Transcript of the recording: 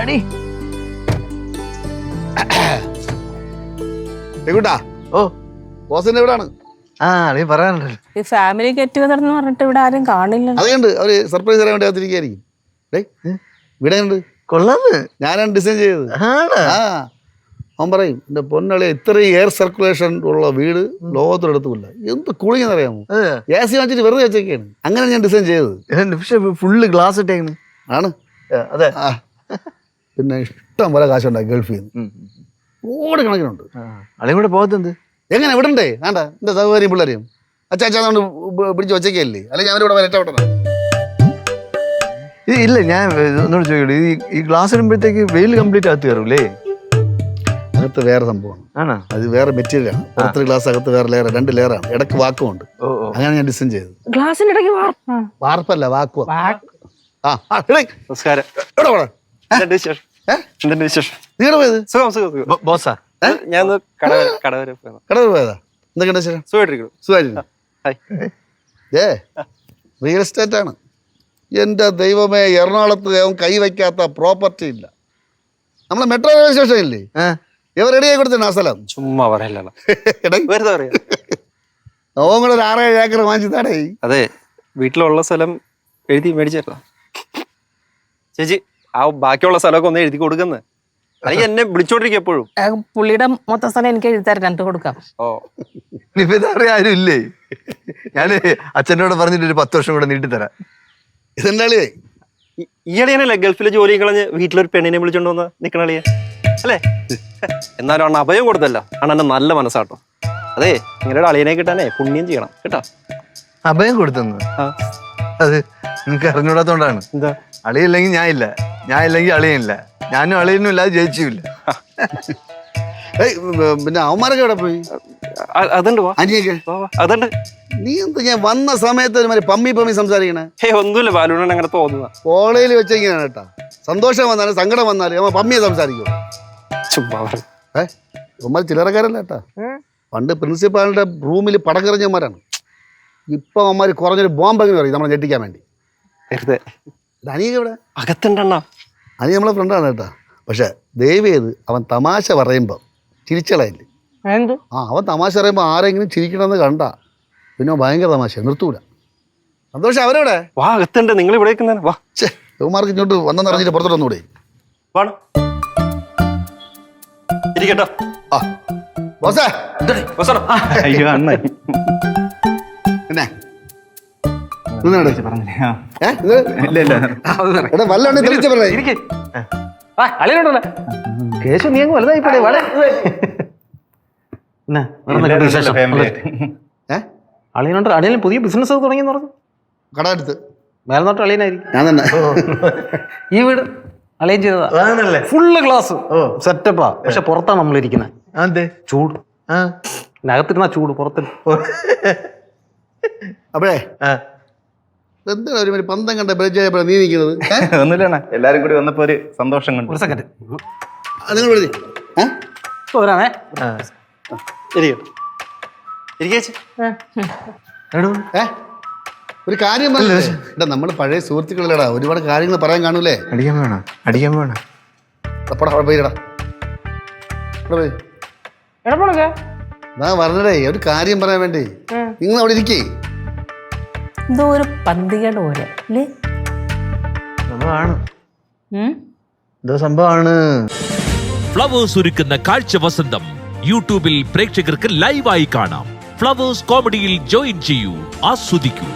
അണി ഓ ബോസിന്റെ എവിടാണ്? നീ പറയാനുണ്ടല്ലോ ഈ ഫാമിലി ഗെറ്റ് ടുഗദർ എന്ന് പറഞ്ഞിട്ട് ഇവിടെ ആരും കാണില്ല. അതുകൊണ്ട് അവര് സർപ്രൈസ് തരാൻ വേണ്ടി അതിരിക്കായിരിക്കും. ഇവിടെ ഉണ്ട് കൊള്ളാന്ന് ഞാനാണ് ഡിസൈൻ ചെയ്തത്. അവൻ പറയും എന്റെ പൊന്നളി ഇത്രയും എയർ സർക്കുലേഷൻ ഉള്ള വീട് ലോകത്തിലെടുത്തുമില്ല. എന്ത് കൂളിംഗ് എന്നറിയാമോ? AC വാങ്ങിച്ചിട്ട് വെറുതെ വെച്ചൊക്കെയാണ്. അങ്ങനെ ഞാൻ ഡിസൈൻ ചെയ്തത്. പക്ഷെ ഫുള്ള് ഗ്ലാസ് ഇട്ടേന്ന് ആണ്. അതെ. പിന്നെ ഇഷ്ടം പോലെ കാശുണ്ടായി ഗൾഫിൽ നിന്ന് ഓട് കണക്കിനുണ്ട്. അളിയും കൂടെ പോകത്തെന്ത് എങ്ങനെ വിടണ്ടേ? വേണ്ട എന്റെ സൗകര്യം പിള്ളേരെയും അച്ചാച്ചാന്ന് പിടിച്ച് വെച്ചേക്കല്ലേ? അല്ലെങ്കിൽ ഞാൻ ഇവിടെ വരട്ടോട്ടെ. ഇല്ല ഞാൻ ഒന്നുകൂടെ ചോദിക്കട്ടെ, ഈ ഗ്ലാസ് ഇടുമ്പോഴത്തേക്ക് വെയിൽ കംപ്ലീറ്റ് അകത്ത് കയറൂലേ? അകത്ത് വേറെ സംഭവമാണ്. അത് വേറെ മെറ്റീരിയലാണ്. പുറത്തൊരു ഗ്ലാസ് അകത്ത് വേറെ ലെയർ, 2 ലെയറാണ്. ഇടക്ക് വാക്കുമുണ്ട്. അങ്ങനെ ഞാൻ ഡിസൈൻ ചെയ്തത്. ഗ്ലാസിനിടയ്ക്ക് വാർപ്പല്ല വാക്കുവ. നിങ്ങളുടെ പോയത് ബോസാ? കടവൂർ പോയതാ. എന്തൊക്കെയുണ്ട് ശരി? സുഖമായിരിക്കും. റിയൽ എസ്റ്റേറ്റ് ആണ്. എൻ്റെ ദൈവമേ, എറണാകുളത്ത് അവൻ കൈവയ്ക്കാത്ത പ്രോപ്പർട്ടി ഇല്ല. നമ്മളെ മെട്രോ റെയിൽവേ സ്റ്റേഷൻ ഇല്ലേ, ഇവ റെഡി ആയി കൊടുത്തിട്ടുണ്ട് ആ സ്ഥലം. ചുമ്മാ പറയല്ലോ. ഓൻ കൂടെ ഒരു 6-7 ഏക്കർ വാങ്ങിച്ചതാടേ. അതെ, വീട്ടിലുള്ള സ്ഥലം എഴുതി മേടിച്ചേട്ടാ ചേച്ചി. ആ ബാക്കിയുള്ള സ്ഥലമൊക്കെ ഒന്ന് എഴുതി കൊടുക്കുന്നത്. അല്ലെങ്കിൽ എന്നെ വിളിച്ചോണ്ടിരിക്കും എപ്പോഴും. പുള്ളിയുടെ മൊത്തം സ്ഥലം എനിക്ക് എഴുതാറ് 2 കൊടുക്കാം. ഇതറിയ ആരും ഇല്ലേ? ഞാന് അച്ഛനോട് പറഞ്ഞിട്ട് ഒരു 10 വർഷം കൂടെ നീട്ടിത്തരാം. ഇതെന്താളിയേ? ഈയിടെയാണല്ലേ ഗൾഫിലെ ജോലി കളഞ്ഞ് വീട്ടിലൊരു പെണ്ണിനെ വിളിച്ചോണ്ട് വന്ന് നിക്കണളിയെ അല്ലേ? എന്നാലും അണ്ണ അഭയം കൊടുത്തല്ലോ. അണ്ണന്റെ നല്ല മനസ്സാട്ടോ. അതെ, ഇങ്ങനെ ഒരു അളിയനെ കിട്ടാനേ പുണ്യം ചെയ്യണം കേട്ടോ. അഭയം കൊടുത്തെന്ന്? അത് നിനക്ക് അറിഞ്ഞൂടാത്തോണ്ടാണ്. എന്താ? അളിയില്ലെങ്കിൽ ഞാനില്ല, ഞാനില്ലെങ്കിൽ അളിയനില്ല, ഞാനും അളിയനും ഇല്ലാതെ ജയിച്ചില്ല. പിന്നെ അവന്മാരൊക്കെ എവിടെ പോയി? അതുണ്ട് അനിയൊക്കെ അതുണ്ട്. നീ എന്താ ഞാൻ വന്ന സമയത്ത് ഒരു പമ്മി സംസാരിക്കണേ? ഒന്നുമില്ല, ബാലുണ്ണൻ അങ്ങനെ തോന്നുക. കോളേജിൽ വെച്ചെങ്ങനെയാണ് കേട്ടാ. സന്തോഷം വന്നാലും സങ്കടം വന്നാലും അവൻ പമ്മിയെ സംസാരിക്കും. അവന്മാർ ചില്ലറക്കാരല്ല കേട്ടാ. പണ്ട് പ്രിൻസിപ്പാളിന്റെ റൂമിൽ പടക്കെറിഞ്ഞവന്മാരാണ്. ഇപ്പൊ അവന്മാർ കുറഞ്ഞൊരു ബോംബെങ്ങനെ പറയും നമ്മളെ ഞെട്ടിക്കാൻ വേണ്ടി. അനിയൊക്കെ ഇവിടെ അകത്തുണ്ടെണ്ണ. അനി നമ്മളെ ഫ്രണ്ടാണ് കേട്ടാ. പക്ഷെ ദയവേത് അവൻ തമാശ പറയുമ്പോ ചിരിച്ചളയില്ലേ? അവൻ തമാശ പറയുമ്പോ ആരെങ്കിലും ചിരിക്കണമെന്ന് കണ്ട പിന്നെ ഭയങ്കര തമാശ നിർത്തൂല. സന്തോഷം അവരെവിടെ? വാ, അകത്തുണ്ട്. നിങ്ങൾ ഇവിടെ വാ. യുവമാർക്ക് ഇങ്ങോട്ട് വന്നെന്ന് അറിഞ്ഞിട്ട് പുറത്തോട്ടൊന്നുകൂടെ ഇരിക്കട്ടോ. അയ്യോ അണ്ണ പിന്നെ കേശു നീ അങ്ങ് വലുതായി പോടെ. അളിയനുണ്ട്. അളിയൻ പുതിയ ബിസിനസ് തുടങ്ങിയെന്ന് പറഞ്ഞു. കട എടുത്ത് മേൽനോട്ട് അളിയനായിരിക്കും. ഞാൻ തന്നെ. ഈ വീട് അളിയൻ ചെയ്തതാ. ഫുള്ള് ഗ്ലാസ് സെറ്റപ്പാ. പക്ഷെ പുറത്താണ് നമ്മളിരിക്കുന്നത്. അതെ, ചൂട്. അകത്തിരുന്ന ചൂട്, പുറത്ത്. അപ്പഴേ എന്താണ് ഒരു പന്തം കണ്ട ബ്രേജായപ്പോഴാ നീ നിൽക്കുന്നത്? ഒന്നുമില്ല, എല്ലാരും കൂടി വന്നപ്പോ ഒരു സന്തോഷം കണ്ടു. ഒരു സെക്കൻഡ് നിങ്ങൾ വിളിച്ചേ പോരാമേ. ഒരു കാര്യം പറഞ്ഞേ. നമ്മൾ പഴയ സുഹൃത്തുക്കളല്ലേടാ, ഒരുപാട് കാര്യങ്ങൾ പറയാൻ കാണൂലേ? അടിക്കാൻ വേണം, അടിക്കാൻ വേണം. ഞാൻ പറഞ്ഞടേ ഒരു കാര്യം പറയാൻ വേണ്ടി. നിങ്ങൾ അവിടെ ഇരിക്കേ. എന്തോ ഒരു പന്തികേട് പോലെ അല്ലേ? എന്തോ സംഭവമാണ്. ഫ്ലവേഴ്സ് ഒരുക്കുന്ന കാഴ്ച വസന്തം യൂട്യൂബിൽ പ്രേക്ഷകർക്ക് ലൈവായി കാണാം. ഫ്ലവേഴ്സ് കോമഡിയിൽ ജോയിൻ ചെയ്യൂ, ആസ്വദിക്കൂ.